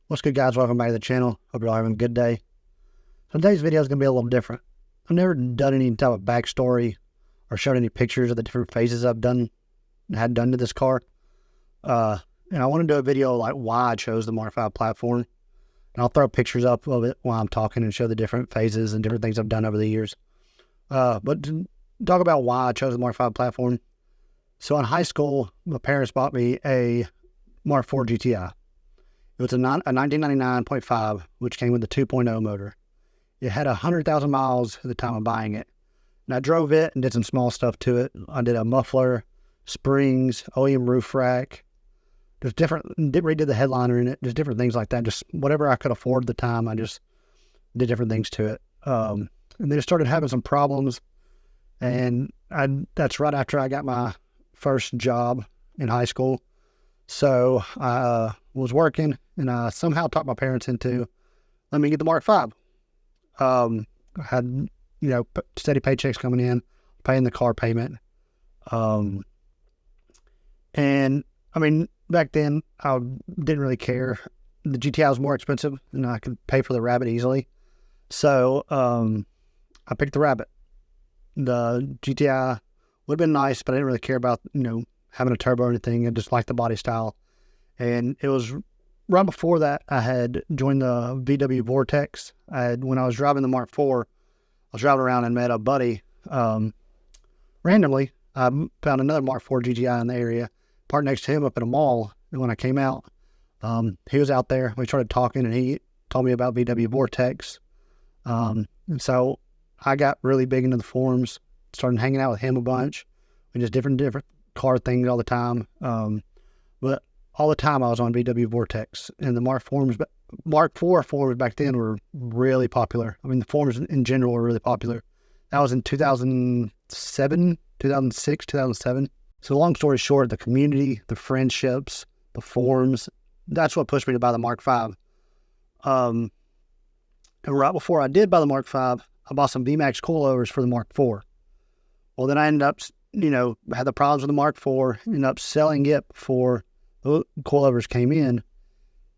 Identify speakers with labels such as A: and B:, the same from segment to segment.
A: What's good, guys? Welcome back to the channel. Hope you're all having a good day. So today's video is going to be a little different. I've never done any type of backstory or showed any pictures of the different phases I've had done to this car. And I want to do a video like why I chose the Mk 5 platform. And I'll throw pictures up of it while I'm talking and show the different phases and different things I've done over the years. But to talk about why I chose the Mk 5 platform. So in high school, my parents bought me a Mk 4 GTI. It was a 1999.5, which came with the 2.0 motor. It had 100,000 miles at the time of buying it. And I drove it and did some small stuff to it. I did a muffler, springs, OEM roof rack, just redid the headliner in it, just different things like that. Just whatever I could afford at the time, I just did different things to it. And then it started having some problems. And that's right after I got my first job in high school. So I was working, and I somehow talked my parents into let me get the Mk 5. I had, steady paychecks coming in, paying the car payment. And I mean, back then I didn't really care. The GTI was more expensive, and I could pay for the Rabbit easily. So I picked the Rabbit. The GTI would have been nice, but I didn't really care about, having a turbo or anything. I just liked the body style. And it was right before that I had joined the VW Vortex. When I was driving the Mk 4, I was driving around and met a buddy. Randomly, I found another Mk 4 GTI in the area, parked next to him up at a mall. And when I came out, he was out there. We started talking, and he told me about VW Vortex. And so I got really big into the forums, started hanging out with him a bunch, and just different car things all the time. But all the time I was on VW Vortex, and the Mk 4 forums back then were really popular. I mean, the forums in general were really popular. That was in 2007, 2006, 2007. So long story short, the community, the friendships, the forums, that's what pushed me to buy the Mk 5. And right before I did buy the Mk 5, I bought some VMAX coilovers for the Mk 4. Well, then I ended up, had the problems with the Mk 4, ended up selling it before the coilovers came in.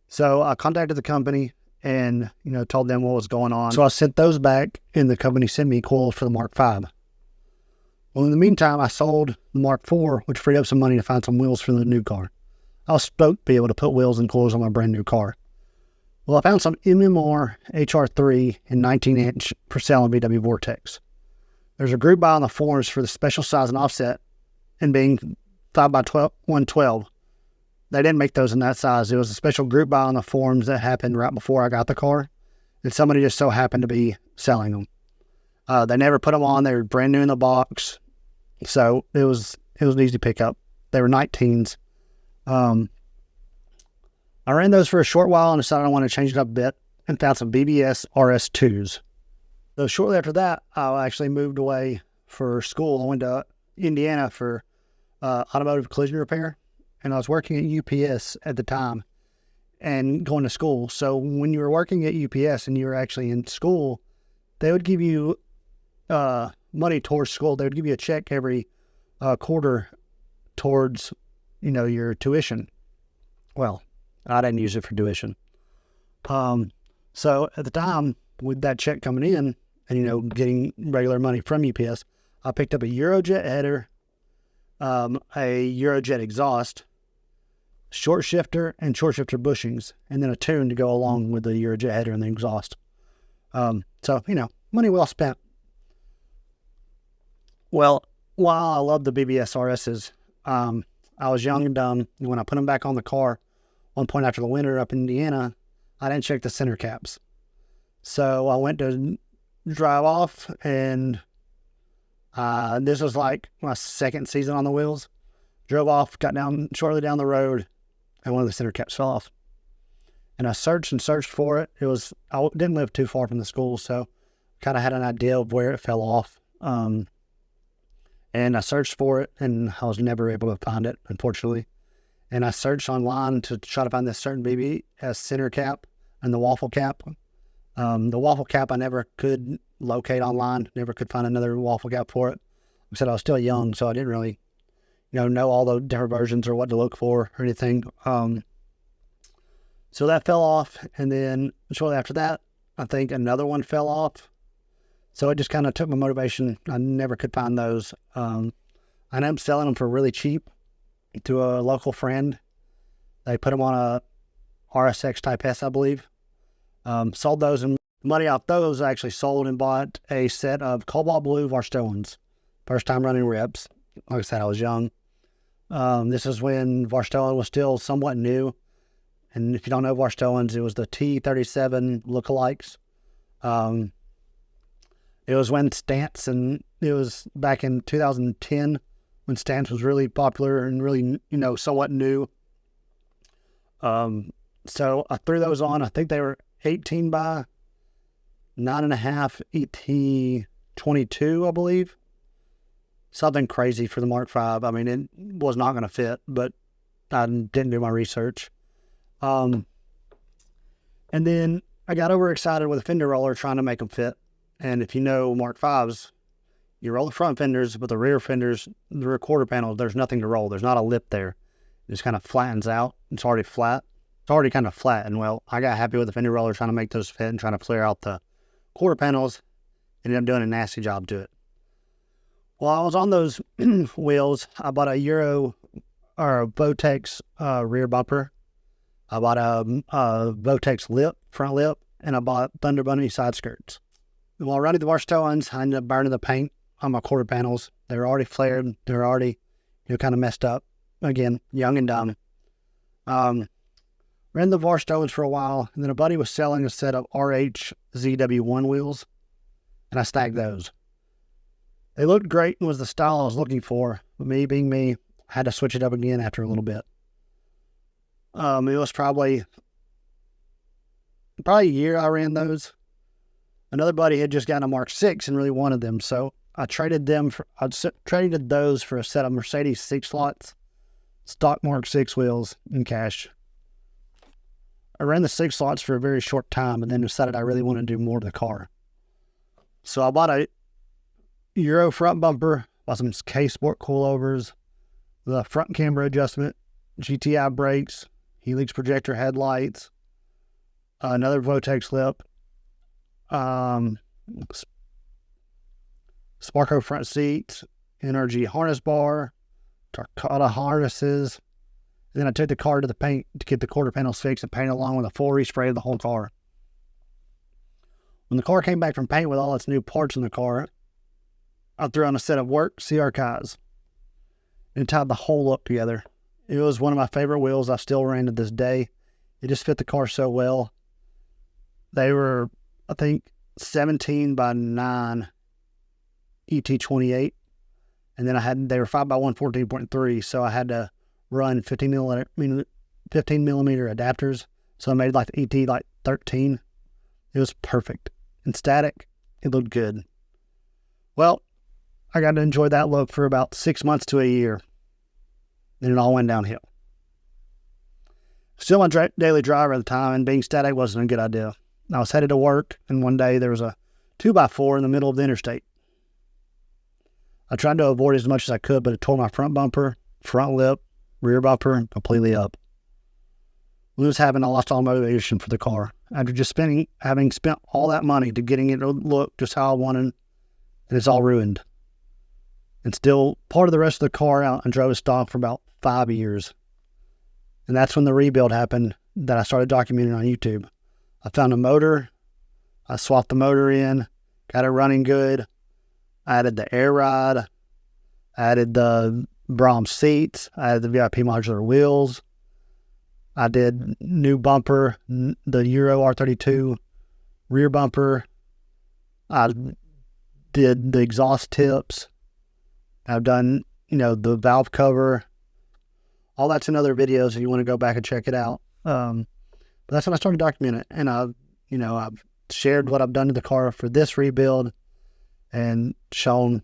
A: So I contacted the company and, told them what was going on. So I sent those back, and the company sent me coils for the Mk 5. Well, in the meantime, I sold the Mk 4, which freed up some money to find some wheels for the new car. I was stoked to be able to put wheels and coils on my brand new car. Well, I found some MMR HR3 and 19-inch for sale on VW Vortex. There's a group buy on the forums for the special size and offset, and being 5x112. They didn't make those in that size. It was a special group buy on the forums that happened right before I got the car, and somebody just so happened to be selling them. They never put them on. They were brand new in the box, so it was an easy pickup. They were 19s. I ran those for a short while and decided I wanted to change it up a bit, and found some BBS RS2s. So shortly after that, I actually moved away for school. I went to Indiana for automotive collision repair, and I was working at UPS at the time and going to school. So when you were working at UPS and you were actually in school, they would give you money towards school. They would give you a check every quarter towards, your tuition. Well, I didn't use it for tuition. So at the time, with that check coming in and, getting regular money from UPS, I picked up a Eurojet header, a Eurojet exhaust, short shifter and short shifter bushings, and then a tune to go along with the Eurojet header and the exhaust. So, money well spent. Well, while I love the BBS RSs, I was young and dumb, and when I put them back on the car, one point after the winter up in Indiana, I didn't check the center caps. So I went to drive off, and this was like my second season on the wheels. Drove off, got shortly down the road, and one of the center caps fell off. And I searched and searched for it. I didn't live too far from the school, so kind of had an idea of where it fell off. And I searched for it, and I was never able to find it, unfortunately. And I searched online to try to find this certain BBS center cap and the waffle cap. The waffle cap I never could locate online, never could find another waffle cap for it. Like I said, I was still young, so I didn't really, know all the different versions or what to look for or anything. So that fell off, and then shortly after that, I think another one fell off. So it just kind of took my motivation. I never could find those. I ended up selling them for really cheap to a local friend. They put them on a RSX Type S, I believe. Sold those, and money off those I actually sold and bought a set of cobalt blue Varstones. First time running rips. Like I said, I was young. This is when Varstoen was still somewhat new. And if you don't know Varstoens, it was the T37 lookalikes. It was when Stance, and it was back in 2010 when Stance was really popular and really, somewhat new. So I threw those on. I think they were 18 by 9.5 ET22, I believe. Something crazy for the Mark V. I mean, it was not going to fit, but I didn't do my research. And then I got overexcited with a fender roller trying to make them fit. And if you know Mark V's, you roll the front fenders, but the rear fenders, the rear quarter panel, there's nothing to roll. There's not a lip there. It just kind of flattens out. It's already flat. It's already kind of flat. And well, I got happy with the fender roller trying to make those fit and trying to flare out the quarter panels. Ended up doing a nasty job to it. While I was on those wheels, I bought a Euro or a Vortex rear bumper. I bought a Vortex lip, front lip, and I bought Thunder Bunny side skirts. And while running the Varstoens, I ended up burning the paint on my quarter panels. They were already flared. They were already, kind of messed up. Again, young and dumb. Ran the Varstoens for a while, and then a buddy was selling a set of RH ZW1 wheels, and I snagged those. They looked great and was the style I was looking for, but me being me, I had to switch it up again after a little bit. It was probably a year I ran those. Another buddy had just gotten a Mark 6 and really wanted them, so I traded those for a set of Mercedes 6 slots, stock Mark 6 wheels in cash. I ran the 6 slots for a very short time and then decided I really wanted to do more to the car. So I bought a Euro front bumper, bought some K-Sport coilovers, the front camera adjustment, GTI brakes, Helix projector headlights, another Vortex lip, Sparco front seats, NRG harness bar, Tarcata harnesses. And then I took the car to the paint to get the quarter panels fixed and painted along with a full respray of the whole car. When the car came back from paint with all its new parts in the car, I threw on a set of work CR Kais and tied the whole look together. It was one of my favorite wheels I still ran to this day. It just fit the car so well. They were, I think, 17 by 9 ET28. And then they were 5 by 1 14.3, so I had to run 15 millimeter adapters. So I made like the ET like 13. It was perfect. And static, it looked good. Well, I got to enjoy that look for about 6 months to a year. Then it all went downhill. Still my daily driver at the time, and being static wasn't a good idea. I was headed to work, and one day there was a 2x4 in the middle of the interstate. I tried to avoid it as much as I could, but it tore my front bumper, front lip, rear bumper completely up. When it was happening, I lost all motivation for the car. After just having spent all that money to getting it to look just how I wanted, and it's all ruined. And still part of the rest of the car out and drove it stock for about 5 years. And that's when the rebuild happened that I started documenting on YouTube. I found a motor. I swapped the motor in, got it running good. I added the air ride. I added the Brahms seats. I added the VIP modular wheels. I did new bumper, the Euro R32 rear bumper. I did the exhaust tips. I've done, the valve cover. All that's in other videos if you want to go back and check it out. But that's when I started documenting it. And I've shared what I've done to the car for this rebuild and shown,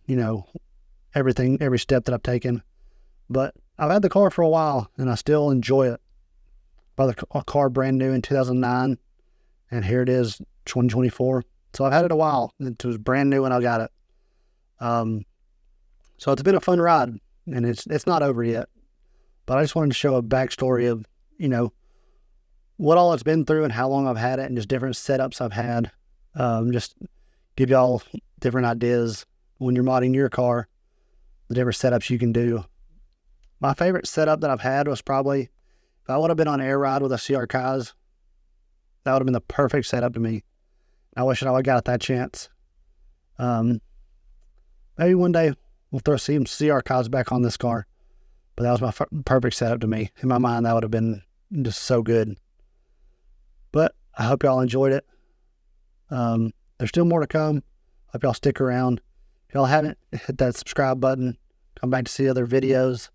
A: everything, every step that I've taken. But I've had the car for a while and I still enjoy it. Bought the car brand new in 2009 and here it is, 2024. So I've had it a while. It was brand new when I got it. So it's been a fun ride, and it's not over yet. But I just wanted to show a backstory of, what all it's been through and how long I've had it and just different setups I've had. Just give y'all different ideas when you're modding your car, the different setups you can do. My favorite setup that I've had was probably, if I would have been on air ride with a CR Kaz, that would have been the perfect setup to me. I wish I would have got that chance. Maybe one day we'll throw some CR Kaz back on this car. But that was my perfect setup to me. In my mind, that would have been just so good. But I hope y'all enjoyed it. There's still more to come. Hope y'all stick around. If y'all haven't, hit that subscribe button. Come back to see other videos.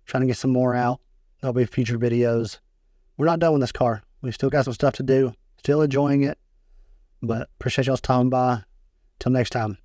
A: Trying to get some more out. There'll be future videos. We're not done with this car. We still got some stuff to do. Still enjoying it. But appreciate y'all's time by. Till next time.